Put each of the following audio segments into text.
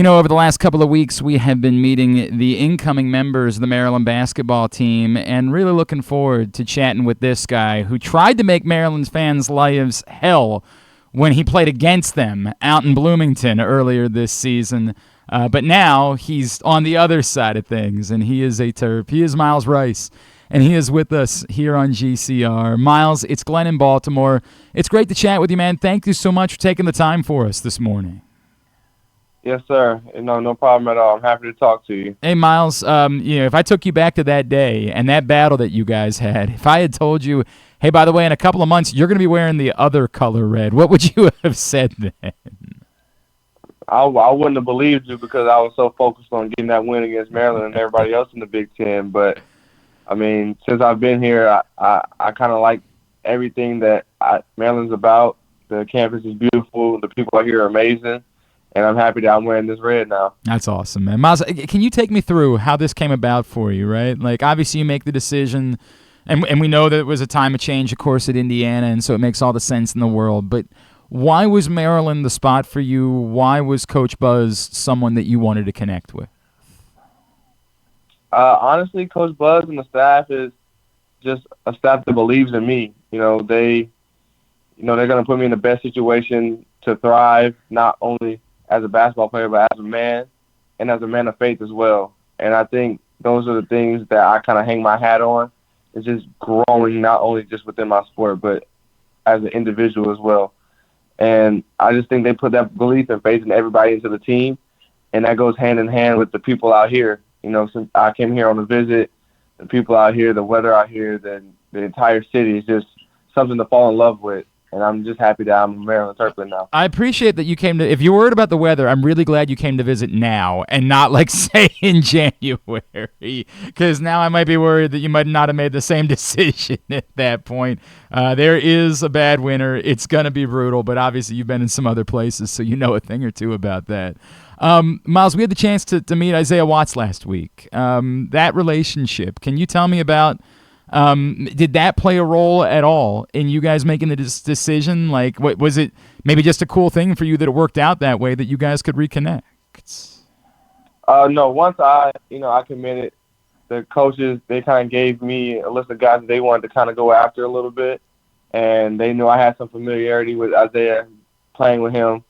Well, over the last couple of weeks, we have been meeting the incoming members of the Maryland basketball team and really looking forward to chatting with this guy who tried to make Maryland's fans' lives hell when he played against them out in Bloomington earlier this season. But now he's on the other side of things, and he is a Terp. He is Myles Rice, and he is with us here on GCR. Myles, it's Glenn in Baltimore. It's great to chat with you, man. Thank you so much for taking the time for us this morning. Yes, sir. No problem at all. I'm happy to talk to you. Hey, Myles, if I took you back to that day and that battle that you guys had, if I had told you, hey, by the way, in a couple of months, you're going to be wearing the other color red, what would you have said then? I wouldn't have believed you because I was so focused on getting that win against Maryland and everybody else in the Big Ten. But, I mean, since I've been here, I kind of like everything that Maryland's about. The campus is beautiful. The people out here are amazing. And I'm happy that I'm wearing this red now. That's awesome, man. Myles, can you take me through how this came about for you, right? Like, obviously you make the decision, and we know that it was a time of change, of course, at Indiana, and so it makes all the sense in the world. But why was Maryland the spot for you? Why was Coach Buzz someone that you wanted to connect with? Honestly, Coach Buzz and the staff is just a staff that believes in me. They're going to put me in the best situation to thrive, not only as a basketball player, but as a man and as a man of faith as well. And I think those are the things that I kind of hang my hat on. It's just growing not only just within my sport, but as an individual as well. And I just think they put that belief and faith in everybody into the team, and that goes hand in hand with the people out here. Since I came here on a visit, the people out here, the weather out here, the entire city is just something to fall in love with. And I'm just happy that I'm a Maryland Terp now. I appreciate that you came to – if you're worried about the weather, I'm really glad you came to visit now and not, say, in January, because now I might be worried that you might not have made the same decision at that point. There is a bad winter. It's going to be brutal, but obviously you've been in some other places, so you know a thing or two about that. Myles, we had the chance to meet Isaiah Watts last week. That relationship, can you tell me about – did that play a role at all in you guys making the decision? Like, what was it? Maybe just a cool thing for you that it worked out that way, that you guys could reconnect. No. Once I committed, the coaches, they kind of gave me a list of guys that they wanted to kind of go after a little bit, and they knew I had some familiarity with Isaiah, playing with him,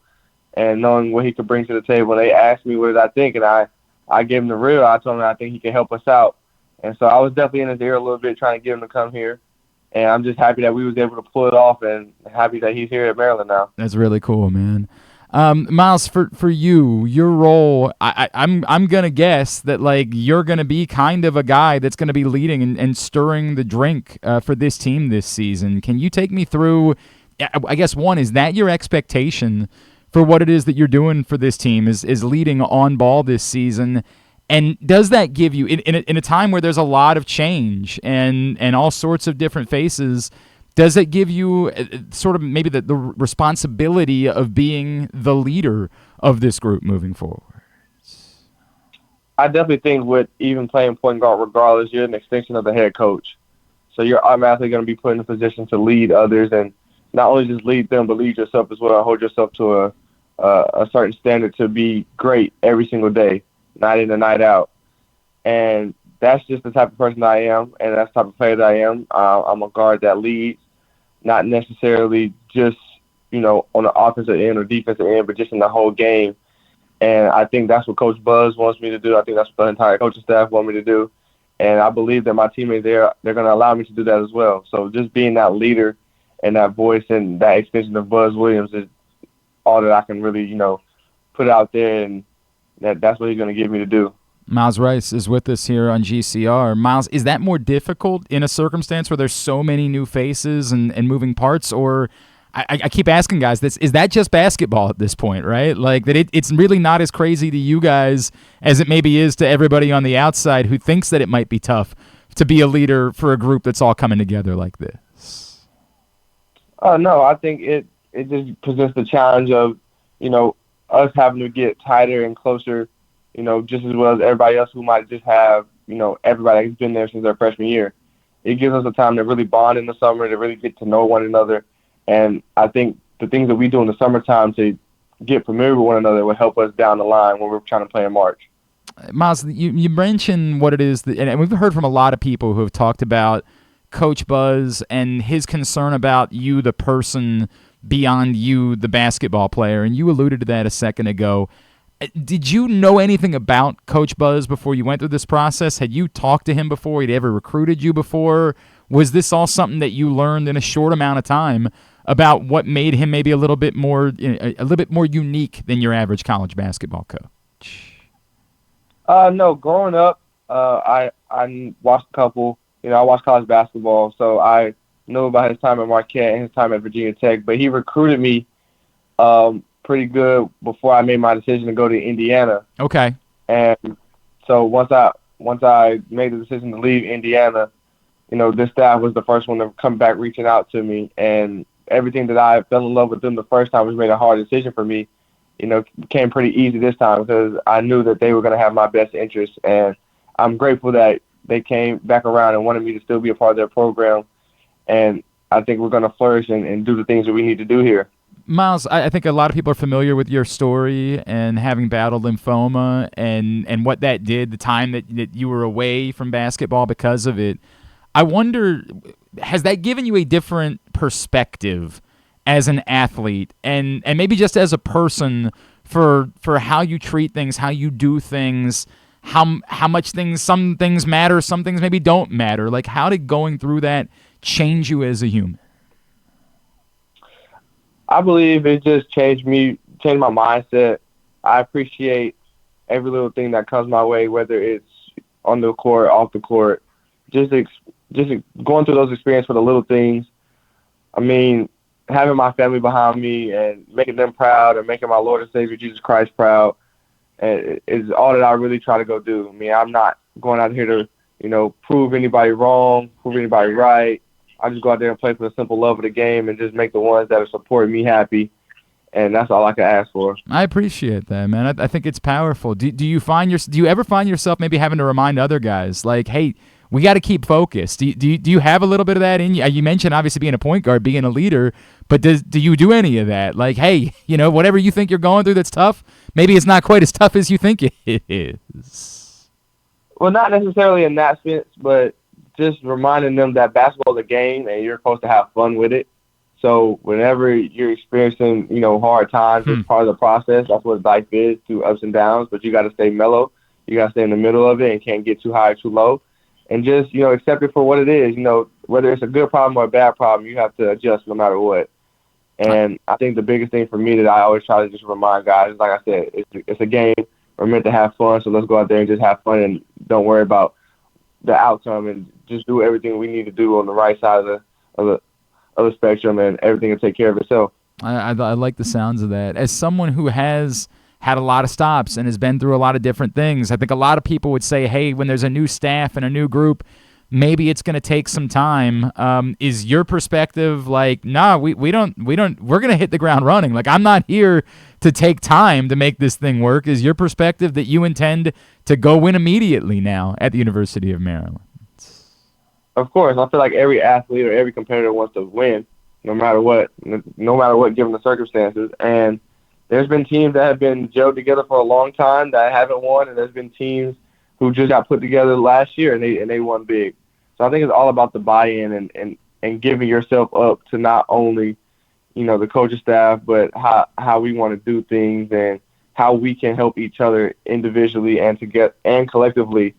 and knowing what he could bring to the table. They asked me what did I think, and I gave them the real. I told them I think he could help us out. And so I was definitely in his ear a little bit trying to get him to come here. And I'm just happy that we was able to pull it off and happy that he's here at Maryland now. That's really cool, man. Myles, for you, your role, I'm going to guess that, you're going to be kind of a guy that's going to be leading and stirring the drink for this team this season. Can you take me through, I guess, one, is that your expectation for what it is that you're doing for this team, is leading on ball this season? And does that give you, in a time where there's a lot of change and all sorts of different faces, does it give you sort of maybe the responsibility of being the leader of this group moving forward? I definitely think with even playing point guard regardless, you're an extension of the head coach. So you're automatically going to be put in a position to lead others, and not only just lead them, but lead yourself as well and hold yourself to a certain standard to be great every single day, night in and night out. And that's just the type of person I am, and that's the type of player that I am. I'm a guard that leads, not necessarily just, on the offensive end or defensive end, but just in the whole game. And I think that's what Coach Buzz wants me to do. I think that's what the entire coaching staff want me to do. And I believe that my teammates, they're going to allow me to do that as well. So just being that leader and that voice and that extension of Buzz Williams is all that I can really, put out there, and that's what he's going to get me to do. Myles Rice is with us here on GCR. Myles, is that more difficult in a circumstance where there's so many new faces and moving parts? Or I keep asking guys this, is that just basketball at this point, right? Like that it's really not as crazy to you guys as it maybe is to everybody on the outside who thinks that it might be tough to be a leader for a group that's all coming together like this? No, I think it just presents the challenge of, us having to get tighter and closer, just as well as everybody else who might just have, everybody who's been there since their freshman year. It gives us a time to really bond in the summer, to really get to know one another. And I think the things that we do in the summertime to get familiar with one another would help us down the line when we're trying to play in March. Myles, you mentioned what it is, and we've heard from a lot of people who have talked about Coach Buzz and his concern about you, the person, beyond you, the basketball player, and you alluded to that a second ago. Did you know anything about Coach Buzz before you went through this process? Had you talked to him before? He'd ever recruited you before? Was this all something that you learned in a short amount of time about what made him maybe a little bit more unique than your average college basketball coach? No, growing up, I watched a couple. I watched college basketball, so I knew about his time at Marquette and his time at Virginia Tech. But he recruited me pretty good before I made my decision to go to Indiana. Okay. And so once I made the decision to leave Indiana, this staff was the first one to come back reaching out to me, and everything that I fell in love with them the first time was made a hard decision for me. Became pretty easy this time because I knew that they were going to have my best interests, and I'm grateful that they came back around and wanted me to still be a part of their program, and I think we're going to flourish and do the things that we need to do here. Myles, I think a lot of people are familiar with your story and having battled lymphoma and what that did, the time that you were away from basketball because of it. I wonder, has that given you a different perspective as an athlete and maybe just as a person for how you treat things, how you do things, how much some things matter, some things maybe don't matter? Like, how did going through that change you as a human? I believe it just changed my mindset. I appreciate every little thing that comes my way, whether it's on the court, off the court. Just going through those experiences for the little things. I mean, having my family behind me and making them proud and making my Lord and Savior Jesus Christ proud is all that I really try to go do. I mean, I'm not going out here to, prove anybody wrong, prove anybody right. I just go out there and play for the simple love of the game and just make the ones that are supporting me happy. And that's all I can ask for. I appreciate that, man. I think it's powerful. Do you ever find yourself maybe having to remind other guys, like, hey, we got to keep focused? Do you have a little bit of that in you? You mentioned obviously being a point guard, being a leader, but do you do any of that? Like, hey, whatever you think you're going through that's tough, maybe it's not quite as tough as you think it is. Well, not necessarily in that sense, but just reminding them that basketball is a game and you're supposed to have fun with it. So whenever you're experiencing, hard times, it's part of the process. That's what life is, through ups and downs. But you got to stay mellow. You got to stay in the middle of it and can't get too high or too low. And just, accept it for what it is. Whether it's a good problem or a bad problem, you have to adjust no matter what. And I think the biggest thing for me that I always try to just remind guys is, like I said, it's a game. We're meant to have fun, so let's go out there and just have fun and don't worry about the outcome and just do everything we need to do on the right side of the spectrum, and everything will take care of itself. I like the sounds of that. As someone who has had a lot of stops and has been through a lot of different things, I think a lot of people would say, hey, when there's a new staff and a new group, maybe it's going to take some time. Is your perspective like, nah, we're going to hit the ground running? Like, I'm not here to take time to make this thing work. Is your perspective that you intend to go win immediately now at the University of Maryland? Of course, I feel like every athlete or every competitor wants to win, no matter what, given the circumstances. And there's been teams that have been gelled together for a long time that haven't won, and there's been teams who just got put together last year and they won big. So I think it's all about the buy-in and giving yourself up to not only, the coaching staff, but how we want to do things and how we can help each other individually and collectively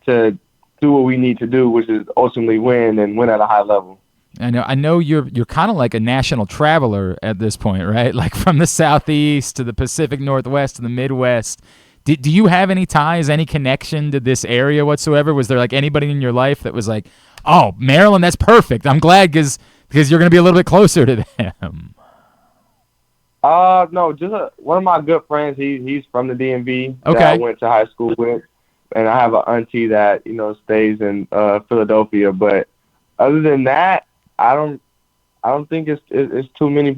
to do what we need to do, which is ultimately win and win at a high level. I know you're kind of like a national traveler at this point, right? Like from the Southeast to the Pacific Northwest to the Midwest. Do you have any ties, any connection to this area whatsoever? Was there like anybody in your life that was like, oh, Maryland, that's perfect. I'm glad because you're going to be a little bit closer to them. No, just one of my good friends. He's from the DMV that I went to high school with. And I have an auntie that, stays in Philadelphia. But other than that, I don't think it's too many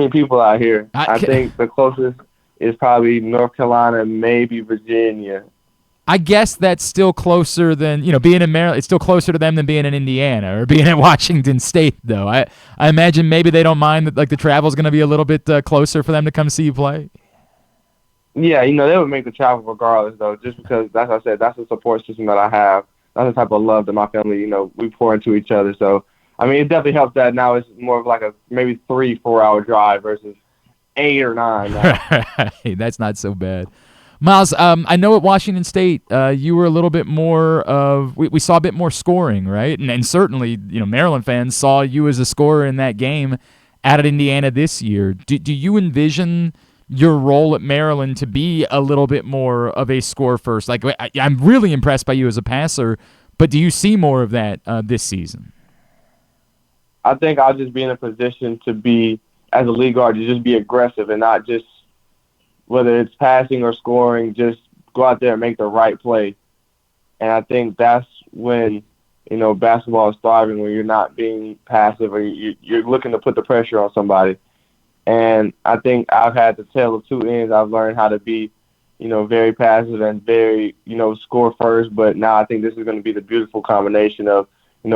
people out here. I think the closest is probably North Carolina, maybe Virginia. I guess that's still closer than, being in Maryland. It's still closer to them than being in Indiana or being at Washington State, though. I imagine maybe they don't mind that, like, the travel's going to be a little bit closer for them to come see you play. Yeah, they would make the travel regardless, though, just because, as I said, that's the support system that I have. That's the type of love that my family, we pour into each other. So, I mean, it definitely helps that now it's more of like a maybe 3-4 hour drive versus 8 or 9 now. Hey, that's not so bad. Myles, I know at Washington State, you were a little bit more of, we saw a bit more scoring, right? And certainly, Maryland fans saw you as a scorer in that game out at Indiana this year. Do you envision your role at Maryland to be a little bit more of a score first? Like, I'm really impressed by you as a passer, but do you see more of that this season? I think I'll just be in a position to be, as a lead guard, to just be aggressive and not just, whether it's passing or scoring, just go out there and make the right play. And I think that's when, basketball is thriving, when you're not being passive or you're looking to put the pressure on somebody. And I think I've had the tale of two ends. I've learned how to be, very passive and very, score first. But now I think this is going to be the beautiful combination of,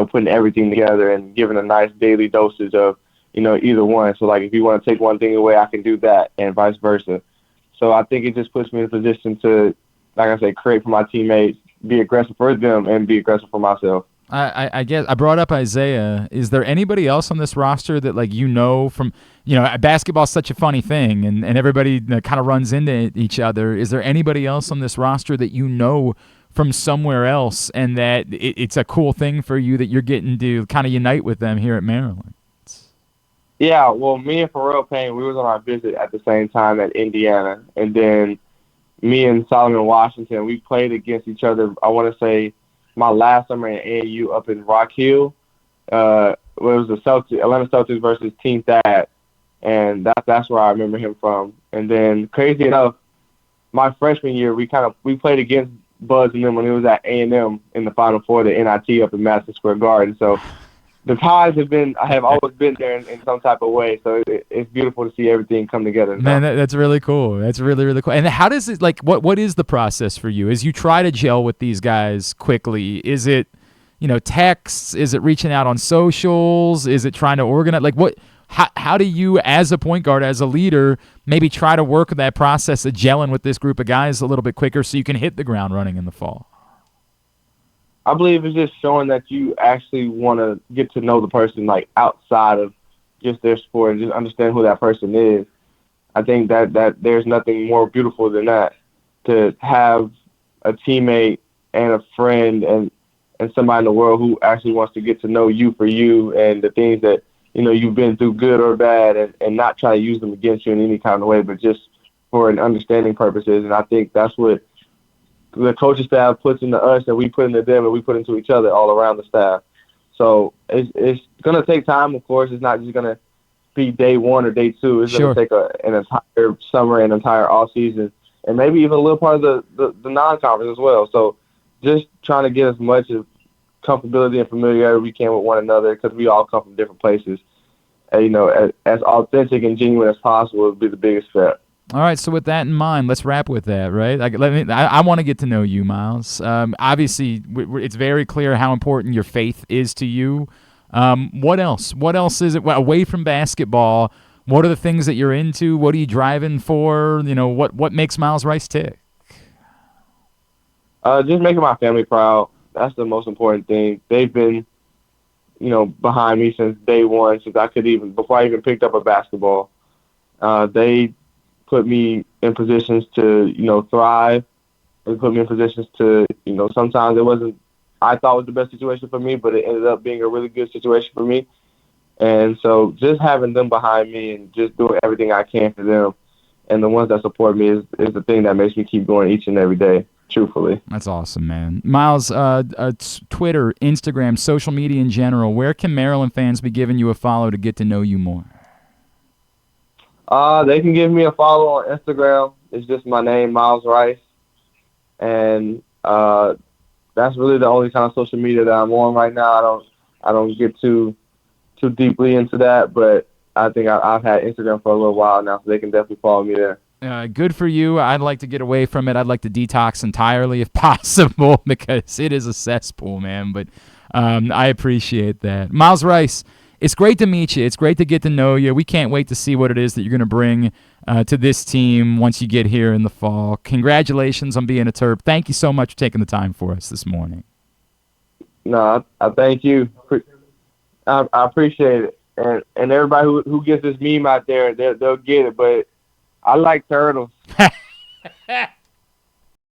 putting everything together and giving a nice daily dosage of, either one. So, like, if you want to take one thing away, I can do that, and vice versa. So I think it just puts me in a position to, like I said, create for my teammates, be aggressive for them, and be aggressive for myself. I guess I brought up Isaiah. Is there anybody else on this roster that, like, from, basketball's such a funny thing, and everybody kind of runs into each other. Is there anybody else on this roster that from somewhere else, and that it's a cool thing for you that you're getting to kind of unite with them here at Maryland? Yeah, well, me and Pharrell Payne, we was on our visit at the same time at Indiana. And then me and Solomon Washington, we played against each other, I want to say, my last summer in AAU up in Rock Hill. It was the Atlanta Celtics versus Team Thad. And that's where I remember him from. And then, crazy enough, my freshman year, we played against Buzz and them when it was at A&M in the Final Four, the NIT up in Madison Square Garden. So the ties have always been there in some type of way. So it's beautiful to see everything come together. Man, that's really cool. That's really, really cool. And how does it, like, what is the process for you as you try to gel with these guys quickly? Is it, texts? Is it reaching out on socials? Is it trying to organize? Like, how do you, as a point guard, as a leader, maybe try to work that process of gelling with this group of guys a little bit quicker so you can hit the ground running in the fall? I believe it's just showing that you actually want to get to know the person, like, outside of just their sport, and just understand who that person is. I think that there's nothing more beautiful than that, to have a teammate and a friend and somebody in the world who actually wants to get to know you for you and the things that, you've been through, good or bad, and not try to use them against you in any kind of way, but just for an understanding purposes. And I think that's what the coaching staff puts into us, and we put into them, and we put into each other all around the staff. So it's going to take time, of course. It's not just going to be day one or day two. It's going to take an entire summer and entire off season, and maybe even a little part of the non-conference as well. So just trying to get as much of comfortability and familiarity we can with one another, because we all come from different places. And, as authentic and genuine as possible would be the biggest step. All right, so with that in mind, let's wrap with that, right? Like, I want to get to know you, Myles. Obviously, it's very clear how important your faith is to you. What else? What else is it? Away from basketball, what are the things that you're into? What are you driving for? What makes Myles Rice tick? Just making my family proud. That's the most important thing. They've been, behind me since day one, before I even picked up a basketball. They put me in positions to, thrive. They put me in positions to, sometimes it wasn't, I thought was the best situation for me, but it ended up being a really good situation for me. And so just having them behind me and just doing everything I can for them, and the ones that support me is the thing that makes me keep going each and every day, truthfully. That's awesome, man. Myles, Twitter, Instagram, social media in general, where can Maryland fans be giving you a follow to get to know you more? They can give me a follow on Instagram. It's just my name, Myles Rice. And that's really the only kind of social media that I'm on right now. I don't get too deeply into that, but I think I've had Instagram for a little while now, so they can definitely follow me there. Good for you. I'd like to get away from it. I'd like to detox entirely if possible because it is a cesspool, man. But I appreciate that. Myles Rice, it's great to meet you. It's great to get to know you. We can't wait to see what it is that you're going to bring to this team once you get here in the fall. Congratulations on being a Terp. Thank you so much for taking the time for us this morning. No, I thank you. I appreciate it. And everybody who gets this meme out there, they'll get it. But I like turtles.